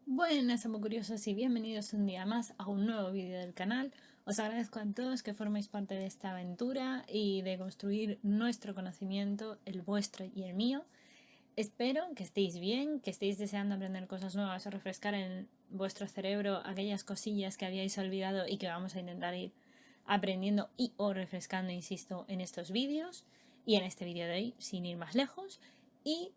Buenas, amo curiosos, y bienvenidos un día más a un nuevo vídeo del canal. Os agradezco a todos que forméis parte de esta aventura y de construir nuestro conocimiento, el vuestro y el mío. Espero que estéis bien, que estéis deseando aprender cosas nuevas o refrescar en vuestro cerebro aquellas cosillas que habíais olvidado y que vamos a intentar ir aprendiendo y o refrescando, insisto, en estos vídeos y en este vídeo de hoy, sin ir más lejos. Y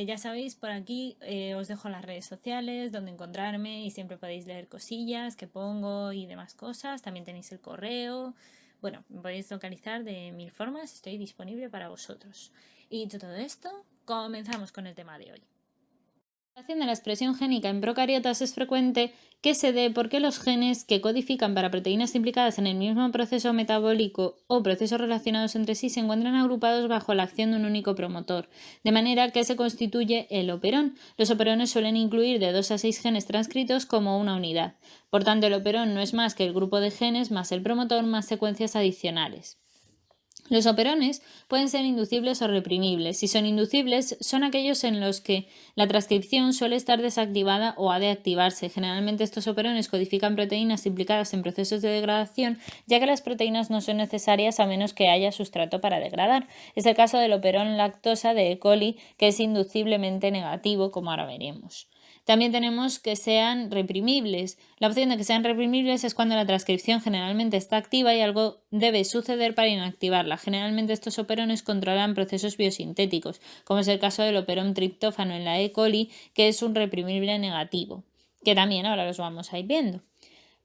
ya sabéis, por aquí os dejo las redes sociales donde encontrarme y siempre podéis leer cosillas que pongo y demás cosas. También tenéis el correo. Bueno, me podéis localizar de mil formas, estoy disponible para vosotros. Y dicho todo esto, comenzamos con el tema de hoy. La alteración de la expresión génica en procariotas es frecuente que se dé porque los genes que codifican para proteínas implicadas en el mismo proceso metabólico o procesos relacionados entre sí se encuentran agrupados bajo la acción de un único promotor, de manera que se constituye el operón. Los operones suelen incluir de 2 a 6 genes transcritos como una unidad. Por tanto, el operón no es más que el grupo de genes más el promotor más secuencias adicionales. Los operones pueden ser inducibles o reprimibles. Si son inducibles, son aquellos en los que la transcripción suele estar desactivada o ha de activarse. Generalmente estos operones codifican proteínas implicadas en procesos de degradación, ya que las proteínas no son necesarias a menos que haya sustrato para degradar. Es el caso del operón lactosa de E. coli, que es induciblemente negativo, como ahora veremos. También tenemos que sean reprimibles. La opción de que sean reprimibles es cuando la transcripción generalmente está activa y algo debe suceder para inactivarla. Generalmente estos operones controlan procesos biosintéticos, como es el caso del operón triptófano en la E. coli, que es un reprimible negativo, que también ahora los vamos a ir viendo.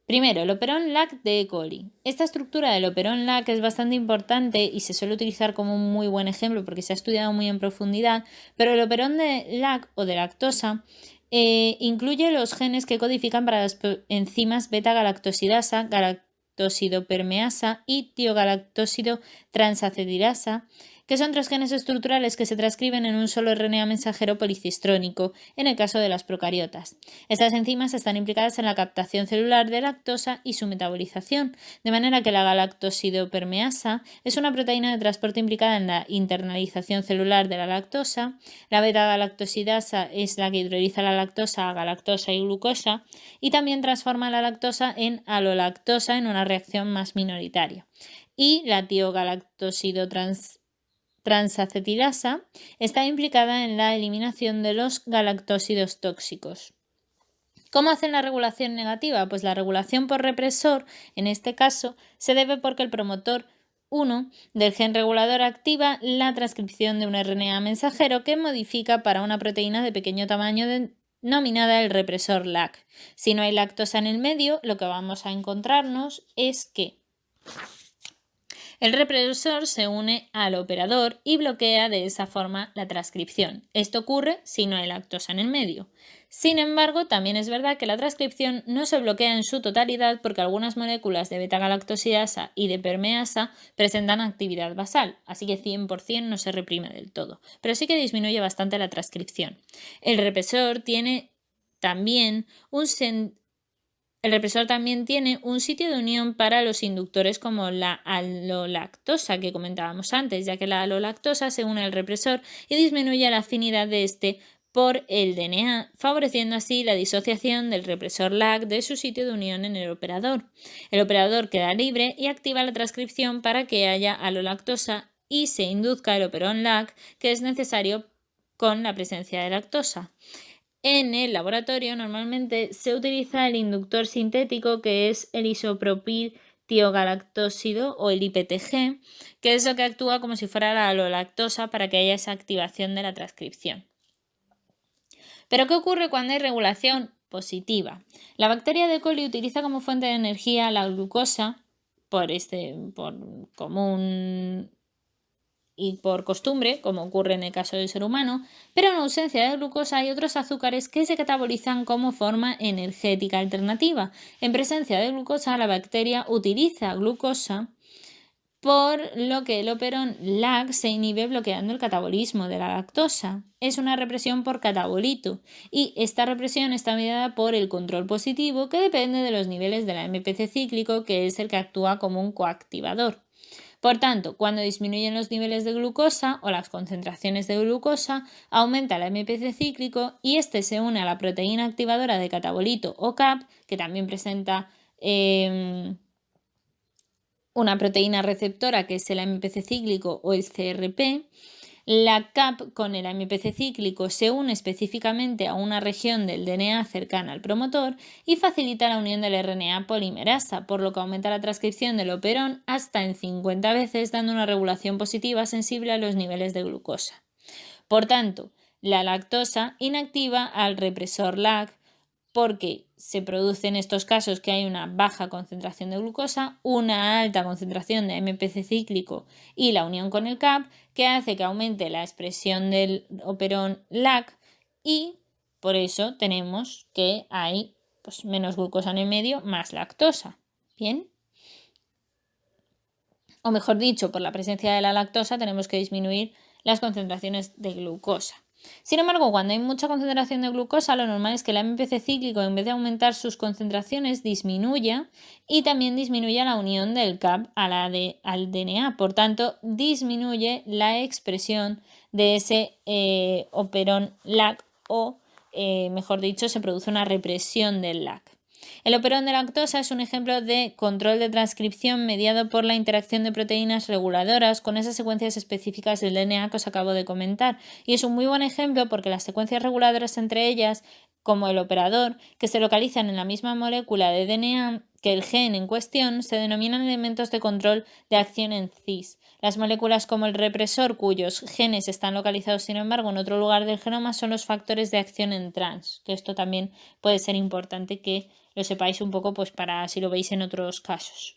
Primero, el operón LAC de E. coli. Esta estructura del operón LAC es bastante importante y se suele utilizar como un muy buen ejemplo porque se ha estudiado muy en profundidad, pero el operón de LAC o de lactosa incluye los genes que codifican para las enzimas beta-galactosidasa, galactosidopermeasa y tiogalactosidotransacetidasa, que son 3 genes estructurales que se transcriben en un solo RNA mensajero policistrónico, en el caso de las procariotas. Estas enzimas están implicadas en la captación celular de lactosa y su metabolización, de manera que la galactosidopermeasa es una proteína de transporte implicada en la internalización celular de la lactosa, la beta-galactosidasa es la que hidroliza la lactosa a galactosa y glucosa y también transforma la lactosa en alolactosa en una reacción más minoritaria. Y la tiogalactosidotransacetidasa está implicada en la eliminación de los galactósidos tóxicos. ¿Cómo hacen la regulación negativa? Pues la regulación por represor, en este caso, se debe porque el promotor 1 del gen regulador activa la transcripción de un RNA mensajero que modifica para una proteína de pequeño tamaño denominada el represor LAC. Si no hay lactosa en el medio, lo que vamos a encontrarnos es que el represor se une al operador y bloquea de esa forma la transcripción. Esto ocurre si no hay lactosa en el medio. Sin embargo, también es verdad que la transcripción no se bloquea en su totalidad porque algunas moléculas de beta-galactosidasa y de permeasa presentan actividad basal, así que 100% no se reprime del todo, pero sí que disminuye bastante la transcripción. El represor también tiene un sitio de unión para los inductores como la alolactosa que comentábamos antes, ya que la alolactosa se une al represor y disminuye la afinidad de este por el DNA, favoreciendo así la disociación del represor LAC de su sitio de unión en el operador. El operador queda libre y activa la transcripción para que haya alolactosa y se induzca el operón LAC, que es necesario con la presencia de lactosa. En el laboratorio normalmente se utiliza el inductor sintético que es el isopropil tiogalactósido o el IPTG, que es lo que actúa como si fuera la alolactosa para que haya esa activación de la transcripción. ¿Pero qué ocurre cuando hay regulación positiva? La bacteria de coli utiliza como fuente de energía la glucosa por común y por costumbre, como ocurre en el caso del ser humano, pero en ausencia de glucosa hay otros azúcares que se catabolizan como forma energética alternativa. En presencia de glucosa, la bacteria utiliza glucosa, por lo que el operón LAC se inhibe bloqueando el catabolismo de la lactosa. Es una represión por catabolito y esta represión está mediada por el control positivo que depende de los niveles de la MPC cíclico, que es el que actúa como un coactivador. Por tanto, cuando disminuyen los niveles de glucosa o las concentraciones de glucosa, aumenta el AMPC cíclico y este se une a la proteína activadora de catabolito o CAP, que también presenta una proteína receptora que es el AMPC cíclico o el CRP. La CAP con el AMPC cíclico se une específicamente a una región del DNA cercana al promotor y facilita la unión del RNA polimerasa, por lo que aumenta la transcripción del operón hasta en 50 veces, dando una regulación positiva sensible a los niveles de glucosa. Por tanto, la lactosa inactiva al represor LAC porque se produce en estos casos que hay una baja concentración de glucosa, una alta concentración de AMPC cíclico y la unión con el CAP, que hace que aumente la expresión del operón LAC y por eso tenemos que hay menos glucosa en el medio, más lactosa. ¿Bien? O mejor dicho, por la presencia de la lactosa tenemos que disminuir las concentraciones de glucosa. Sin embargo, cuando hay mucha concentración de glucosa, lo normal es que el AMPC cíclico, en vez de aumentar sus concentraciones, disminuya y también disminuya la unión del CAP al DNA. Por tanto, disminuye la expresión de ese operón LAC o, mejor dicho, se produce una represión del LAC. El operón de lactosa es un ejemplo de control de transcripción mediado por la interacción de proteínas reguladoras con esas secuencias específicas del DNA que os acabo de comentar. Y es un muy buen ejemplo porque las secuencias reguladoras entre ellas, como el operador, que se localizan en la misma molécula de DNA que el gen en cuestión, se denominan elementos de control de acción en cis. Las moléculas como el represor, cuyos genes están localizados sin embargo en otro lugar del genoma, son los factores de acción en trans, que esto también puede ser importante que lo sepáis un poco pues para si lo veis en otros casos.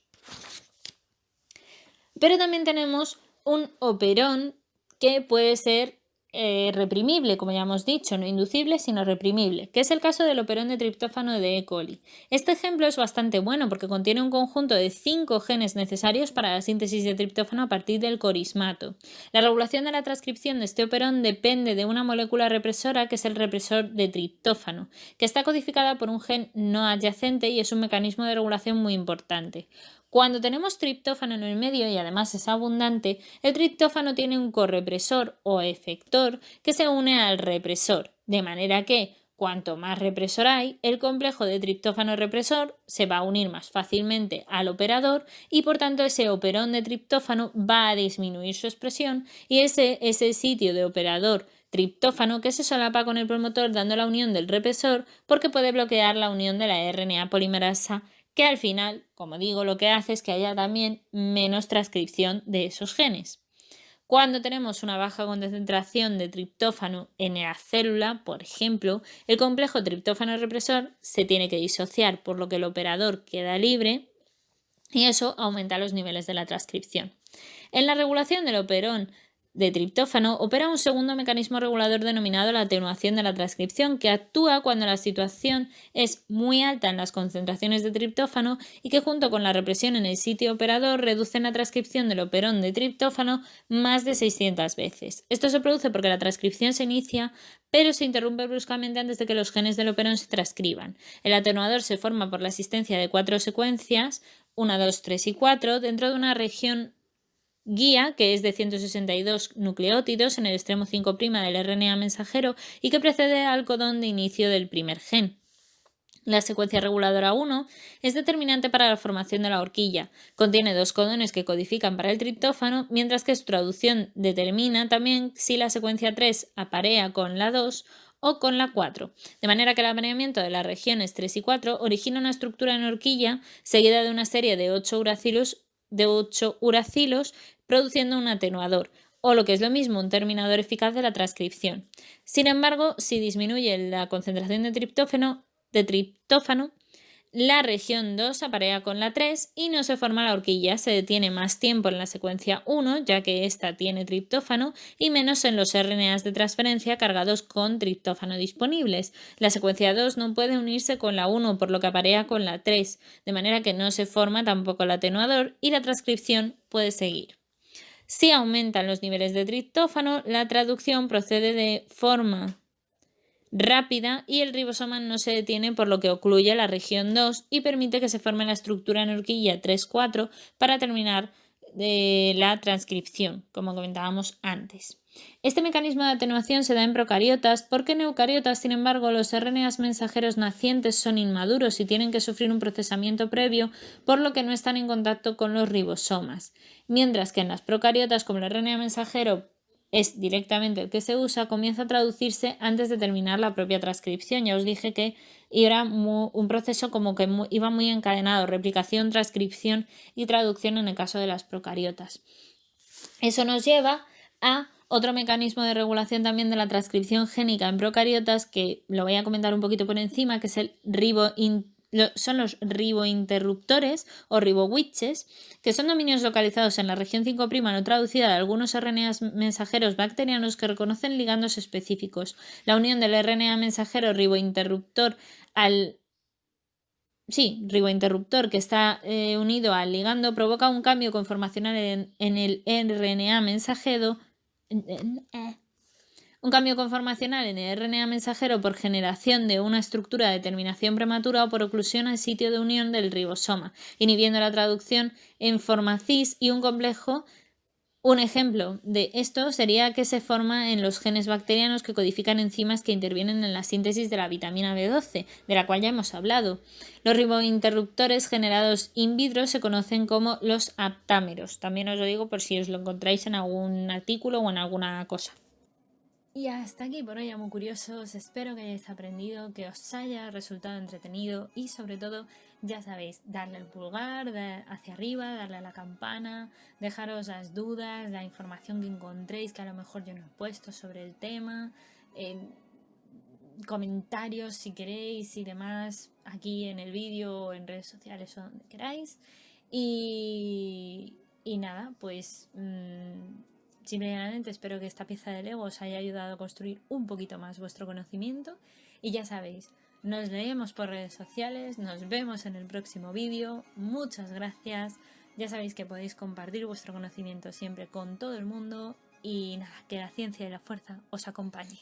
Pero también tenemos un operón que puede ser reprimible, como ya hemos dicho, no inducible sino reprimible, que es el caso del operón de triptófano de E. coli. Este ejemplo es bastante bueno porque contiene un conjunto de 5 genes necesarios para la síntesis de triptófano a partir del corismato. La regulación de la transcripción de este operón depende de una molécula represora que es el represor de triptófano, que está codificada por un gen no adyacente y es un mecanismo de regulación muy importante. Cuando tenemos triptófano en el medio y además es abundante, el triptófano tiene un correpresor o efector que se une al represor, de manera que cuanto más represor hay, el complejo de triptófano represor se va a unir más fácilmente al operador y por tanto ese operón de triptófano va a disminuir su expresión y ese es el sitio de operador triptófano que se solapa con el promotor dando la unión del represor porque puede bloquear la unión de la RNA polimerasa que al final, como digo, lo que hace es que haya también menos transcripción de esos genes. Cuando tenemos una baja concentración de triptófano en la célula, por ejemplo, el complejo triptófano represor se tiene que disociar, por lo que el operador queda libre y eso aumenta los niveles de la transcripción. En la regulación del operón de triptófano opera un segundo mecanismo regulador denominado la atenuación de la transcripción que actúa cuando la situación es muy alta en las concentraciones de triptófano y que junto con la represión en el sitio operador reducen la transcripción del operón de triptófano más de 600 veces. Esto se produce porque la transcripción se inicia pero se interrumpe bruscamente antes de que los genes del operón se transcriban. El atenuador se forma por la existencia de 4 secuencias, 1, 2, 3 y 4, dentro de una región guía que es de 162 nucleótidos en el extremo 5' del RNA mensajero y que precede al codón de inicio del primer gen. La secuencia reguladora 1 es determinante para la formación de la horquilla. Contiene 2 codones que codifican para el triptófano, mientras que su traducción determina también si la secuencia 3 aparea con la 2 o con la 4, de manera que el apareamiento de las regiones 3 y 4 origina una estructura en horquilla seguida de una serie de 8 uracilos produciendo un atenuador, o lo que es lo mismo, un terminador eficaz de la transcripción. Sin embargo, si disminuye la concentración de triptófano, la región 2 aparea con la 3 y no se forma la horquilla, se detiene más tiempo en la secuencia 1, ya que ésta tiene triptófano, y menos en los RNAs de transferencia cargados con triptófano disponibles. La secuencia 2 no puede unirse con la 1, por lo que aparea con la 3, de manera que no se forma tampoco el atenuador y la transcripción puede seguir. Si aumentan los niveles de triptófano, la traducción procede de forma rápida y el ribosoma no se detiene, por lo que ocluye la región 2 y permite que se forme la estructura en horquilla 3-4 para terminar de la transcripción, como comentábamos antes. Este mecanismo de atenuación se da en procariotas porque en eucariotas, sin embargo, los RNAs mensajeros nacientes son inmaduros y tienen que sufrir un procesamiento previo, por lo que no están en contacto con los ribosomas. Mientras que en las procariotas, como el RNA mensajero es directamente el que se usa, comienza a traducirse antes de terminar la propia transcripción. Ya os dije que era un proceso como que iba muy encadenado, replicación, transcripción y traducción en el caso de las procariotas. Eso nos lleva a otro mecanismo de regulación también de la transcripción génica en procariotas, que lo voy a comentar un poquito por encima, que es son los ribointerruptores o ribowitches, que son dominios localizados en la región 5' no traducida de algunos RNAs mensajeros bacterianos que reconocen ligandos específicos. La unión del RNA mensajero ribointerruptor ribointerruptor que está unido al ligando provoca un cambio conformacional en el RNA mensajero. Un cambio conformacional en el RNA mensajero por generación de una estructura de terminación prematura o por oclusión al sitio de unión del ribosoma, inhibiendo la traducción en forma cis y un complejo. Un ejemplo de esto sería que se forma en los genes bacterianos que codifican enzimas que intervienen en la síntesis de la vitamina B12, de la cual ya hemos hablado. Los ribointerruptores generados in vitro se conocen como los aptámeros. También os lo digo por si os lo encontráis en algún artículo o en alguna cosa. Y hasta aquí por hoy, amo curiosos. Espero que hayáis aprendido, que os haya resultado entretenido y sobre todo, ya sabéis, darle el pulgar hacia arriba, darle a la campana, dejaros las dudas, la información que encontréis que a lo mejor yo no he puesto sobre el tema, comentarios si queréis y demás aquí en el vídeo o en redes sociales o donde queráis. Y nada, pues simplemente espero que esta pieza de Lego os haya ayudado a construir un poquito más vuestro conocimiento. Y ya sabéis, nos leemos por redes sociales, nos vemos en el próximo vídeo. Muchas gracias. Ya sabéis que podéis compartir vuestro conocimiento siempre con todo el mundo. Y nada, que la ciencia y la fuerza os acompañe.